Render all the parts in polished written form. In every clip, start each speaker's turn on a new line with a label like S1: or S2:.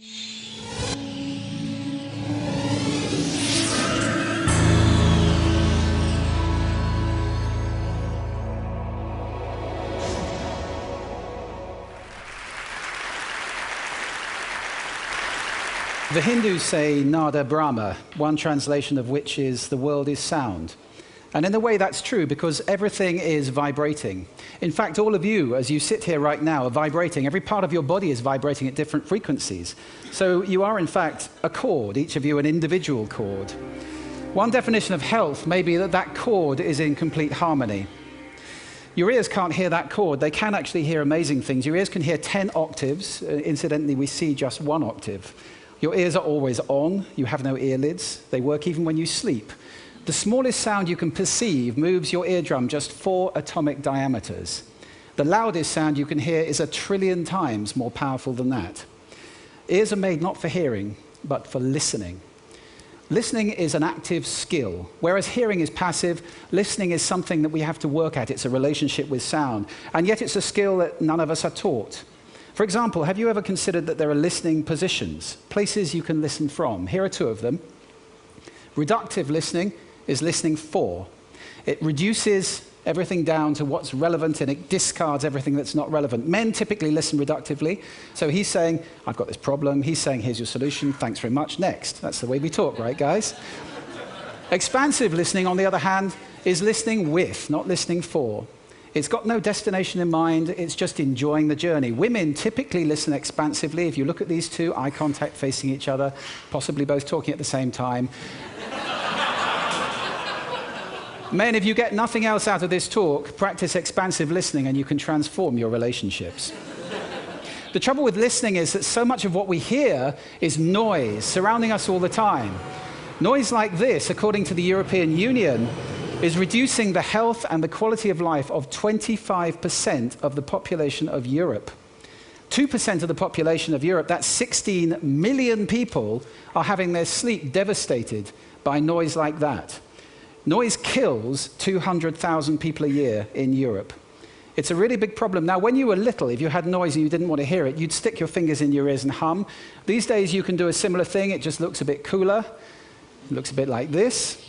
S1: The Hindus say Nada Brahma, one translation of which is the world is sound. And in a way that's true because everything is vibrating. In fact, all of you, as you sit here right now, are vibrating. Every part of your body is vibrating at different frequencies. So you are, in fact, a chord, each of you an individual chord. One definition of health may be that that chord is in complete harmony. Your ears can't hear that chord. They can actually hear amazing things. Your ears can hear 10 octaves. Incidentally, we see just 1 octave. Your ears are always on. You have no earlids. They work even when you sleep. The smallest sound you can perceive moves your eardrum just 4 atomic diameters. The loudest sound you can hear is 1 trillion times more powerful than that. Ears are made not for hearing, but for listening. Listening is an active skill, whereas hearing is passive. Listening is something that we have to work at. It's a relationship with sound, and yet it's a skill that none of us are taught. For example, have you ever considered that there are listening positions, places you can listen from? Here are 2 of them. Reductive listening is listening for. It reduces everything down to what's relevant and it discards everything that's not relevant. Men typically listen reductively. So he's saying, I've got this problem. He's saying, here's your solution. Thanks very much. Next. That's the way we talk, right, guys? Expansive listening, on the other hand, is listening with, not listening for. It's got no destination in mind, it's just enjoying the journey. Women typically listen expansively. If you look at these 2, eye contact facing each other, possibly both talking at the same time. Men, if you get nothing else out of this talk, practice expansive listening and you can transform your relationships. The trouble with listening is that so much of what we hear is noise surrounding us all the time. Noise like this, according to the European Union, is reducing the health and the quality of life of 25% of the population of Europe. 2% of the population of Europe, that's 16 million people, are having their sleep devastated by noise like that. Noise kills 200,000 people a year in Europe. It's a really big problem. Now, when you were little, if you had noise and you didn't want to hear it, you'd stick your fingers in your ears and hum. These days, you can do a similar thing. It just looks a bit cooler. It looks a bit like this.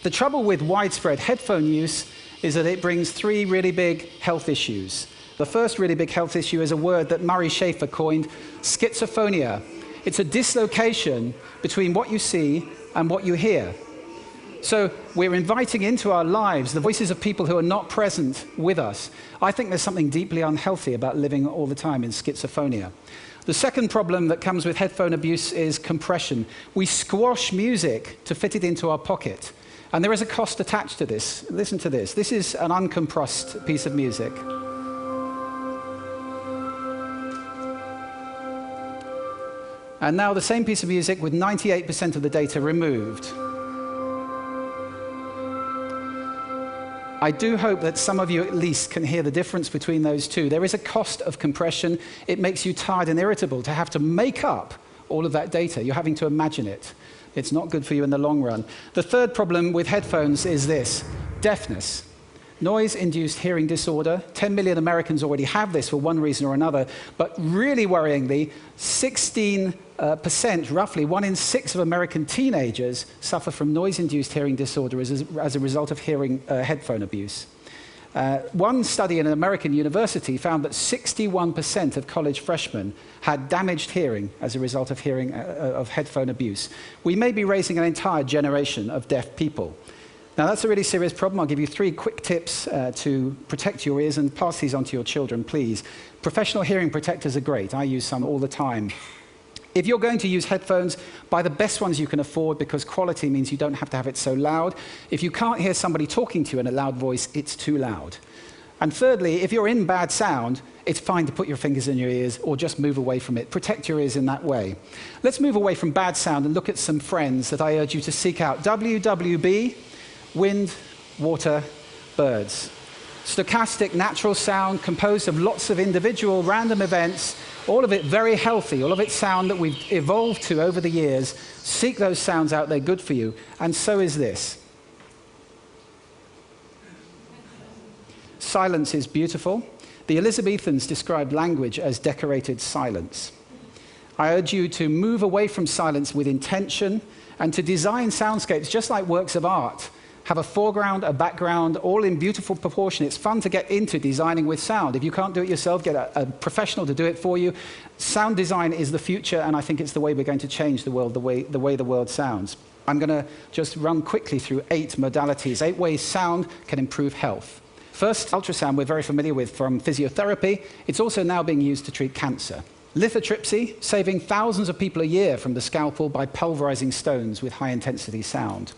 S1: The trouble with widespread headphone use is that it brings 3 really big health issues. The first really big health issue is a word that Murray Schafer coined, schizophrenia. It's a dislocation between what you see and what you hear. So we're inviting into our lives the voices of people who are not present with us. I think there's something deeply unhealthy about living all the time in schizophrenia. The second problem that comes with headphone abuse is compression. We squash music to fit it into our pocket. And there is a cost attached to this. Listen to this. This is an uncompressed piece of music. And now the same piece of music with 98% of the data removed. I do hope that some of you at least can hear the difference between those 2. There is a cost of compression. It makes you tired and irritable to have to make up all of that data. You're having to imagine it. It's not good for you in the long run. The third problem with headphones is this: deafness. Noise-induced hearing disorder. 10 million Americans already have this for one reason or another. But really worryingly, 16%, roughly 1 in 6 of American teenagers suffer from noise-induced hearing disorder as a result of hearing headphone abuse. One study in an American university found that 61% of college freshmen had damaged hearing as a result of headphone abuse. We may be raising an entire generation of deaf people. Now, that's a really serious problem. I'll give you 3 quick tips to protect your ears, and pass these on to your children, please. Professional hearing protectors are great. I use some all the time. If you're going to use headphones, buy the best ones you can afford, because quality means you don't have to have it so loud. If you can't hear somebody talking to you in a loud voice, it's too loud. And thirdly, if you're in bad sound, it's fine to put your fingers in your ears or just move away from it. Protect your ears in that way. Let's move away from bad sound and look at some friends that I urge you to seek out. WWB, wind, water, birds. Stochastic natural sound composed of lots of individual random events, all of it very healthy, all of it sound that we've evolved to over the years. Seek those sounds out, they're good for you. And so is this. Silence is beautiful. The Elizabethans described language as decorated silence. I urge you to move away from silence with intention and to design soundscapes just like works of art. Have a foreground, a background, all in beautiful proportion. It's fun to get into designing with sound. If you can't do it yourself, get a professional to do it for you. Sound design is the future, and I think it's the way we're going to change the world, the way the world sounds. I'm going to just run quickly through 8 modalities, 8 ways sound can improve health. First, ultrasound we're very familiar with from physiotherapy. It's also now being used to treat cancer. Lithotripsy, saving thousands of people a year from the scalpel by pulverizing stones with high-intensity sound.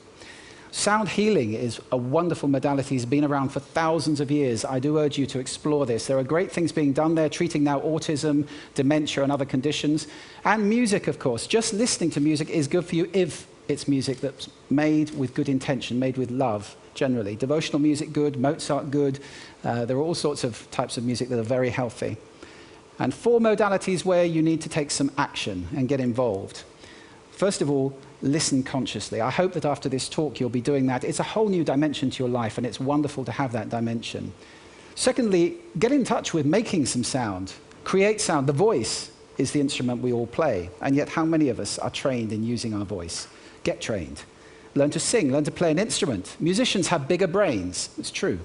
S1: Sound healing is a wonderful modality. It's been around for thousands of years. I do urge you to explore this. There are great things being done there, treating now autism, dementia, and other conditions. And music, of course. Just listening to music is good for you if it's music that's made with good intention, made with love, generally. Devotional music, good. Mozart, good. There are all sorts of types of music that are very healthy. And 4 modalities where you need to take some action and get involved. First of all, listen consciously. I hope that after this talk you'll be doing that. It's a whole new dimension to your life, and it's wonderful to have that dimension. Secondly, get in touch with making some sound. Create sound. The voice is the instrument we all play, and yet how many of us are trained in using our voice? Get trained. Learn to sing, learn to play an instrument. Musicians have bigger brains. It's true.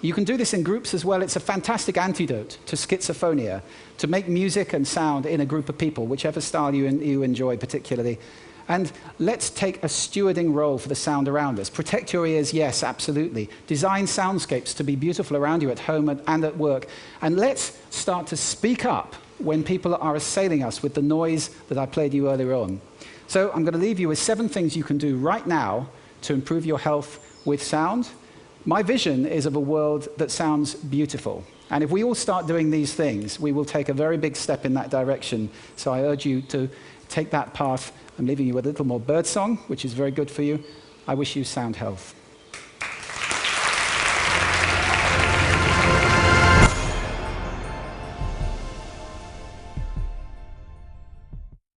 S1: You can do this in groups as well. It's a fantastic antidote to schizophrenia, to make music and sound in a group of people, whichever style you enjoy particularly. And let's take a stewarding role for the sound around us. Protect your ears, yes, absolutely. Design soundscapes to be beautiful around you at home and at work. And let's start to speak up when people are assailing us with the noise that I played you earlier on. So I'm going to leave you with 7 things you can do right now to improve your health with sound. My vision is of a world that sounds beautiful. And if we all start doing these things, we will take a very big step in that direction. So I urge you to take that path. I'm leaving you with a little more birdsong, which is very good for you. I wish you sound health.